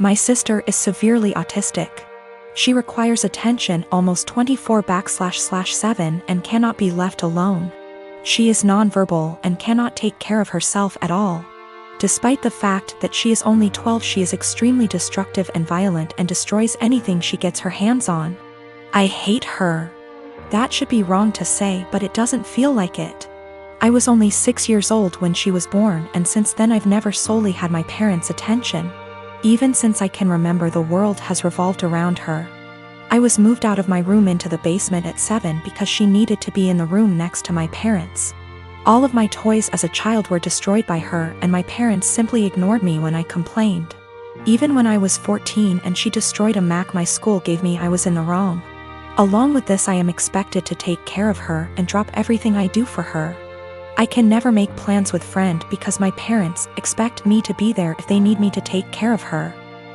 My sister is severely autistic. She requires attention almost 24/7 and cannot be left alone. She is nonverbal and cannot take care of herself at all. Despite the fact that she is only 12, she is extremely destructive and violent and destroys anything she gets her hands on. I hate her. That should be wrong to say, but it doesn't feel like it. I was only 6 years old when she was born, and since then I've never solely had my parents' attention. Even since I can remember, the world has revolved around her. I was moved out of my room into the basement at 7 because she needed to be in the room next to my parents. All of my toys as a child were destroyed by her, and my parents simply ignored me when I complained. Even when I was 14 and she destroyed a Mac my school gave me, I was in the wrong. Along with this, I am expected to take care of her and drop everything I do for her. I can never make plans with friend because my parents expect me to be there if they need me to take care of her.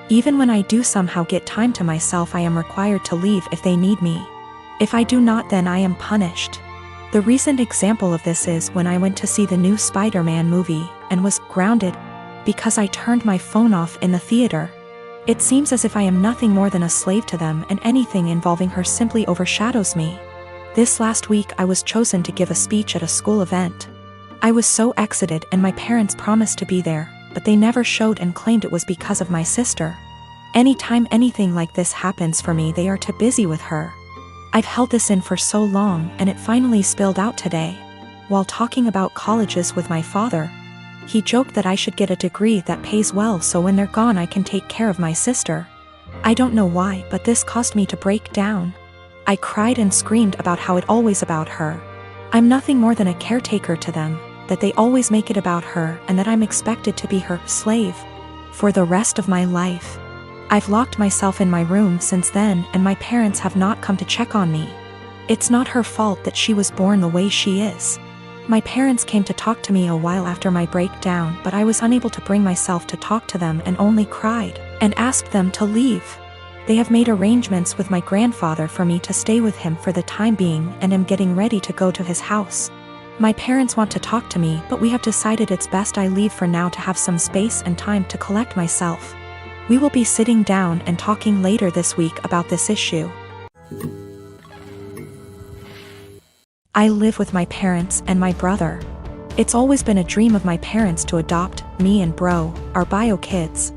Even when I do somehow get time to myself, I am required to leave if they need me. If I do not, then I am punished. The recent example of this is when I went to see the new Spider-Man movie and was grounded because I turned my phone off in the theater. It seems as if I am nothing more than a slave to them, and anything involving her simply overshadows me. This last week I was chosen to give a speech at a school event. I was so excited, and my parents promised to be there, but they never showed and claimed it was because of my sister. Anytime anything like this happens for me, they are too busy with her. I've held this in for so long, and it finally spilled out today. While talking about colleges with my father, he joked that I should get a degree that pays well so when they're gone I can take care of my sister. I don't know why, but this caused me to break down. I cried and screamed about how it always about her. I'm nothing more than a caretaker to them, that they always make it about her, and that I'm expected to be her slave for the rest of my life. I've locked myself in my room since then, and my parents have not come to check on me. It's not her fault that she was born the way she is. My parents came to talk to me a while after my breakdown, but I was unable to bring myself to talk to them and only cried and asked them to leave. They have made arrangements with my grandfather for me to stay with him for the time being, and am getting ready to go to his house. My parents want to talk to me, but we have decided it's best I leave for now to have some space and time to collect myself. We will be sitting down and talking later this week about this issue. I live with my parents and my brother. It's always been a dream of my parents to adopt me and bro, our bio kids.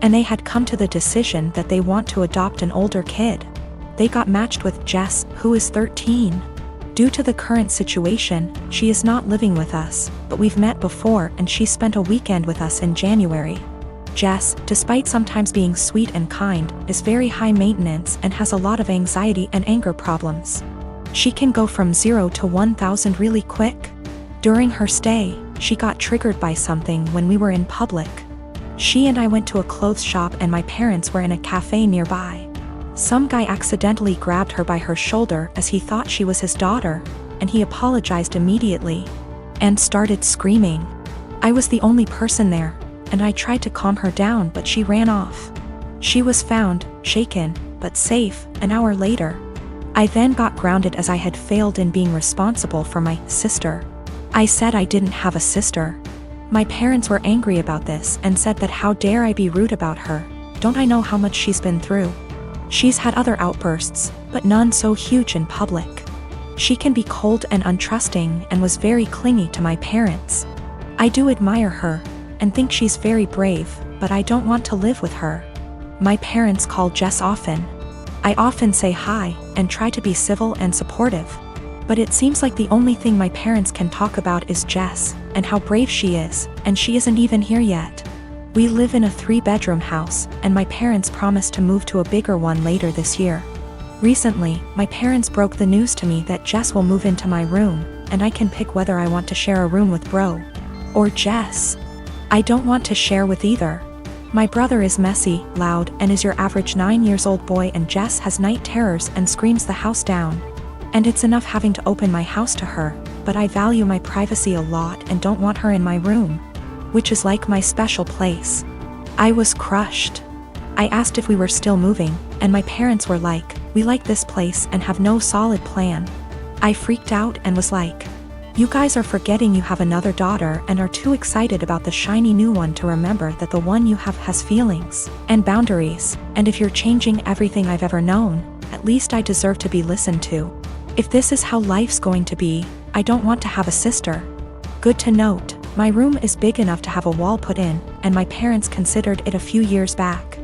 And they had come to the decision that they want to adopt an older kid. They got matched with Jess, who is 13. Due to the current situation, she is not living with us, but we've met before and she spent a weekend with us in January. Jess, despite sometimes being sweet and kind, is very high maintenance and has a lot of anxiety and anger problems. She can go from 0 to 1,000 really quick. During her stay, she got triggered by something when we were in public. She and I went to a clothes shop and my parents were in a cafe nearby. Some guy accidentally grabbed her by her shoulder as he thought she was his daughter, and he apologized immediately and started screaming. I was the only person there, and I tried to calm her down, but she ran off. She was found, shaken, but safe, an hour later. I then got grounded as I had failed in being responsible for my sister. I said I didn't have a sister. My parents were angry about this and said that how dare I be rude about her, don't I know how much she's been through? She's had other outbursts, but none so huge in public. She can be cold and untrusting and was very clingy to my parents. I do admire her and think she's very brave, but I don't want to live with her. My parents call Jess often. I often say hi and try to be civil and supportive, but it seems like the only thing my parents can talk about is Jess and how brave she is, and she isn't even here yet. We live in a 3-bedroom house, and my parents promised to move to a bigger one later this year. Recently, my parents broke the news to me that Jess will move into my room, and I can pick whether I want to share a room with bro or Jess. I don't want to share with either. My brother is messy, loud, and is your average 9-year-old boy, and Jess has night terrors and screams the house down. And it's enough having to open my house to her, but I value my privacy a lot and don't want her in my room, which is like my special place. I was crushed. I asked if we were still moving, and my parents were like, we like this place and have no solid plan. I freaked out and was like, You guys are forgetting you have another daughter and are too excited about the shiny new one to remember that the one you have has feelings and boundaries, and if you're changing everything I've ever known, at least I deserve to be listened to. If this is how life's going to be, I don't want to have a sister. Good to note, my room is big enough to have a wall put in, and my parents considered it a few years back.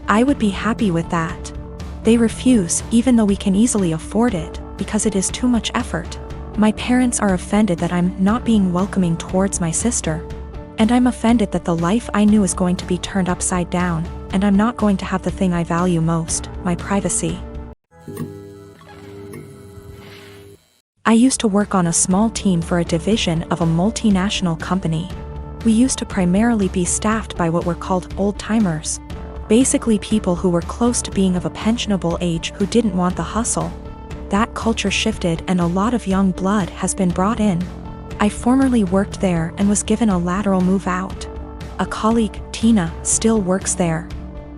I would be happy with that. They refuse, even though we can easily afford it, because it is too much effort. My parents are offended that I'm not being welcoming towards my sister. And I'm offended that the life I knew is going to be turned upside down, and I'm not going to have the thing I value most, my privacy. I used to work on a small team for a division of a multinational company. We used to primarily be staffed by what were called old-timers. Basically people who were close to being of a pensionable age who didn't want the hustle. That culture shifted and a lot of young blood has been brought in. I formerly worked there and was given a lateral move out. A colleague, Tina, still works there.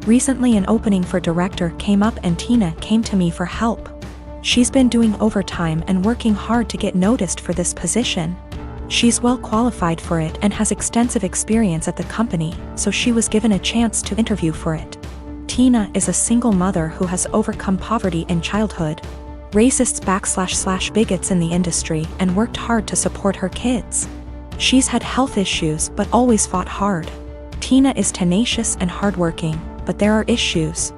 Recently an opening for director came up and Tina came to me for help. She's been doing overtime and working hard to get noticed for this position. She's well qualified for it and has extensive experience at the company, so she was given a chance to interview for it. Tina is a single mother who has overcome poverty in childhood, racists / bigots in the industry, and worked hard to support her kids. She's had health issues but always fought hard. Tina is tenacious and hardworking, but there are issues.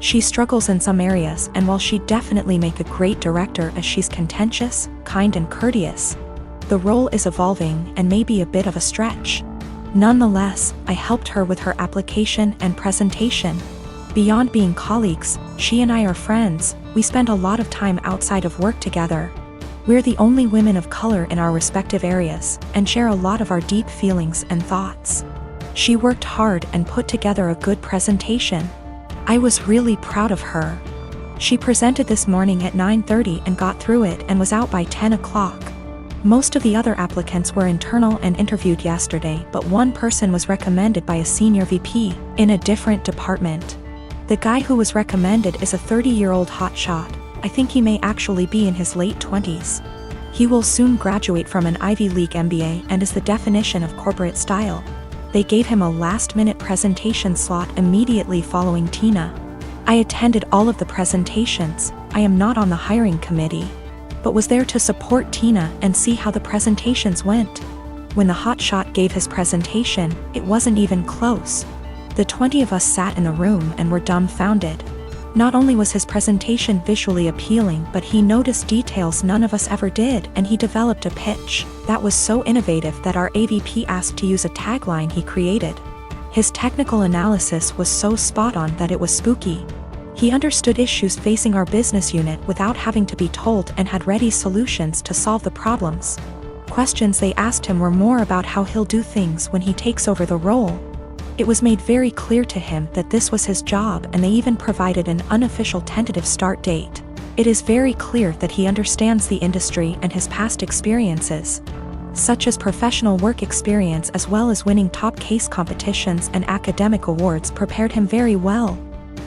She struggles in some areas, and while she'd definitely make a great director as she's contentious, kind and courteous, the role is evolving and may be a bit of a stretch. Nonetheless, I helped her with her application and presentation. Beyond being colleagues, she and I are friends. We spend a lot of time outside of work together. We're the only women of color in our respective areas, and share a lot of our deep feelings and thoughts. She worked hard and put together a good presentation. I was really proud of her. She presented this morning at 9:30 and got through it and was out by 10 o'clock. Most of the other applicants were internal and interviewed yesterday, but one person was recommended by a senior VP in a different department. The guy who was recommended is a 30-year-old hotshot. I think he may actually be in his late 20s. He will soon graduate from an Ivy League MBA and is the definition of corporate style. They gave him a last-minute presentation slot immediately following Tina. I attended all of the presentations. I am not on the hiring committee, but was there to support Tina and see how the presentations went. When the hotshot gave his presentation, it wasn't even close. The 20 of us sat in the room and were dumbfounded. Not only was his presentation visually appealing, but he noticed details none of us ever did, and he developed a pitch that was so innovative that our AVP asked to use a tagline he created. His technical analysis was so spot on that it was spooky. He understood issues facing our business unit without having to be told and had ready solutions to solve the problems. Questions they asked him were more about how he'll do things when he takes over the role. It was made very clear to him that this was his job, and they even provided an unofficial tentative start date. It is very clear that he understands the industry and his past experiences, such as professional work experience as well as winning top case competitions and academic awards, prepared him very well.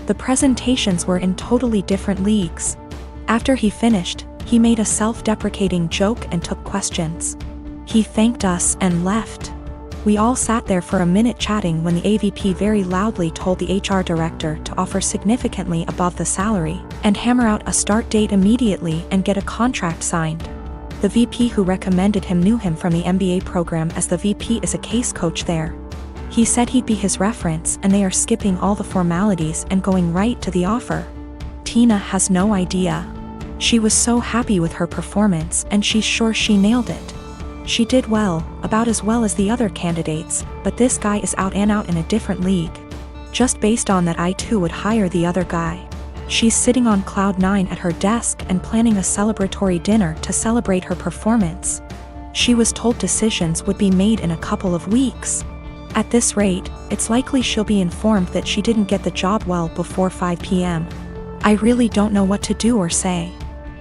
The presentations were in totally different leagues. After he finished, he made a self-deprecating joke and took questions. He thanked us and left. We all sat there for a minute chatting when the AVP very loudly told the HR director to offer significantly above the salary and hammer out a start date immediately and get a contract signed. The VP who recommended him knew him from the MBA program, as the VP is a case coach there. He said he'd be his reference, and they are skipping all the formalities and going right to the offer. Tina has no idea. She was so happy with her performance, and she's sure she nailed it. She did well, about as well as the other candidates, but this guy is out and out in a different league. Just based on that, I too would hire the other guy. She's sitting on cloud 9 at her desk and planning a celebratory dinner to celebrate her performance. She was told decisions would be made in a couple of weeks. At this rate, it's likely she'll be informed that she didn't get the job well before 5 p.m. I really don't know what to do or say.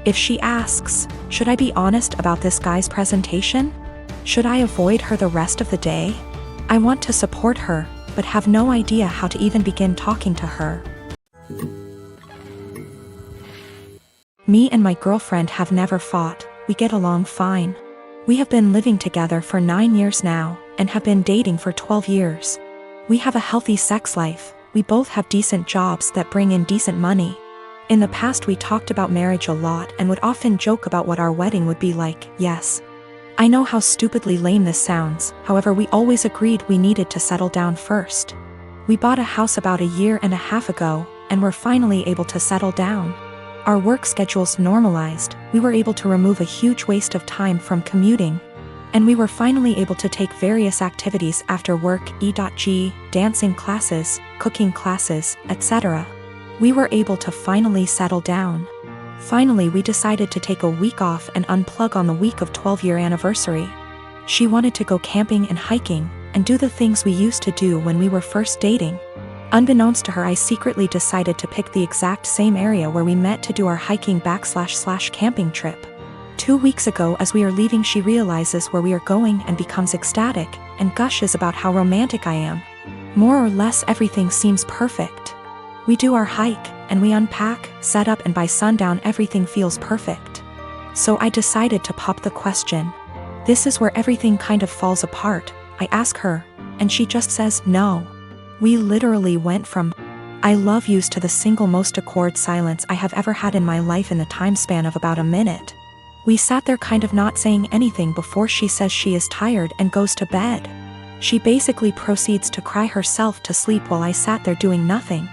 If she asks, should I be honest about this guy's presentation? Should I avoid her the rest of the day? I want to support her, but have no idea how to even begin talking to her. Me and my girlfriend have never fought. We get along fine. We have been living together for 9 years now, and have been dating for 12 years. We have a healthy sex life, we both have decent jobs that bring in decent money. In the past we talked about marriage a lot and would often joke about what our wedding would be like, yes. I know how stupidly lame this sounds, however we always agreed we needed to settle down first. We bought a house about a year and a half ago, and were finally able to settle down. Our work schedules normalized, we were able to remove a huge waste of time from commuting. And we were finally able to take various activities after work, e.g., dancing classes, cooking classes, etc. We were able to finally settle down. Finally we decided to take a week off and unplug on the week of 12-year anniversary. She wanted to go camping and hiking, and do the things we used to do when we were first dating. Unbeknownst to her, I secretly decided to pick the exact same area where we met to do our hiking / camping trip. 2 weeks ago as we are leaving she realizes where we are going and becomes ecstatic, and gushes about how romantic I am. More or less everything seems perfect. We do our hike, and we unpack, set up, and by sundown everything feels perfect. So I decided to pop the question. This is where everything kind of falls apart. I ask her, and she just says no. We literally went from I love yous to the single most awkward silence I have ever had in my life in the time span of about a minute. We sat there kind of not saying anything before she says she is tired and goes to bed. She basically proceeds to cry herself to sleep while I sat there doing nothing.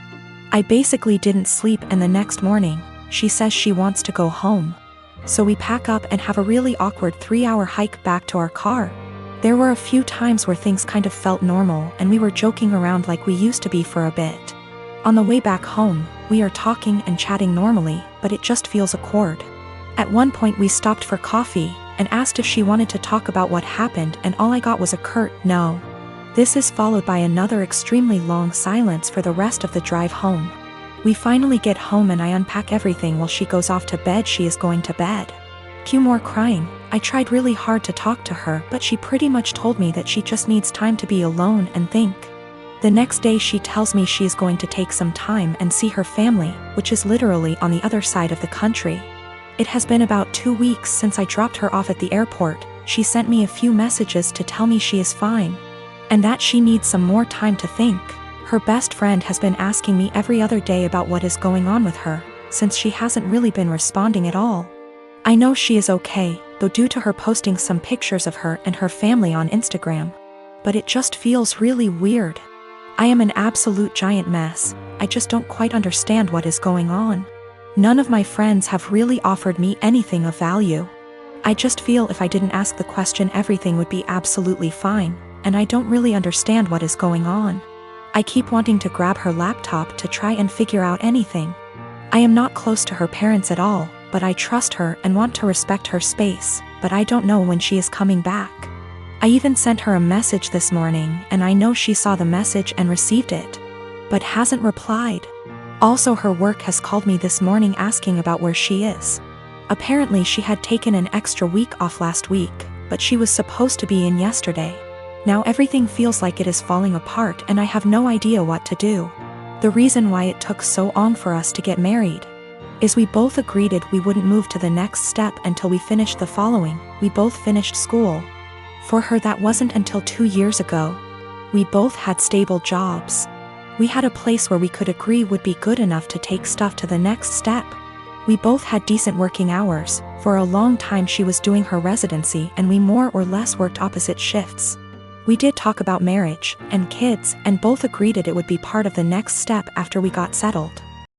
I basically didn't sleep, and the next morning, she says she wants to go home. So we pack up and have a really awkward 3-hour hike back to our car. There were a few times where things kind of felt normal and we were joking around like we used to be for a bit. On the way back home, we are talking and chatting normally, but it just feels awkward. At one point we stopped for coffee, and asked if she wanted to talk about what happened, and all I got was a curt no. This is followed by another extremely long silence for the rest of the drive home. We finally get home and I unpack everything while she goes off to bed. She is going to bed. Cue more crying. I tried really hard to talk to her, but she pretty much told me that she just needs time to be alone and think. The next day she tells me she is going to take some time and see her family, which is literally on the other side of the country. It has been about 2 weeks since I dropped her off at the airport. She sent me a few messages to tell me she is fine, and that she needs some more time to think. Her best friend has been asking me every other day about what is going on with her, since she hasn't really been responding at all. I know she is okay, though, due to her posting some pictures of her and her family on Instagram. But it just feels really weird. I am an absolute giant mess. I just don't quite understand what is going on. None of my friends have really offered me anything of value. I just feel if I didn't ask the question everything would be absolutely fine, and I don't really understand what is going on. I keep wanting to grab her laptop to try and figure out anything. I am not close to her parents at all, but I trust her and want to respect her space, but I don't know when she is coming back. I even sent her a message this morning, and I know she saw the message and received it, but hasn't replied. Also, her work has called me this morning asking about where she is. Apparently she had taken an extra week off last week, but she was supposed to be in yesterday. Now everything feels like it is falling apart and I have no idea what to do. The reason why it took so long for us to get married is we both agreed we wouldn't move to the next step until we finished the following. We both finished school. For her that wasn't until 2 years ago. We both had stable jobs. We had a place where we could agree would be good enough to take stuff to the next step. We both had decent working hours. For a long time she was doing her residency and we more or less worked opposite shifts. We did talk about marriage and kids, and both agreed it would be part of the next step after we got settled.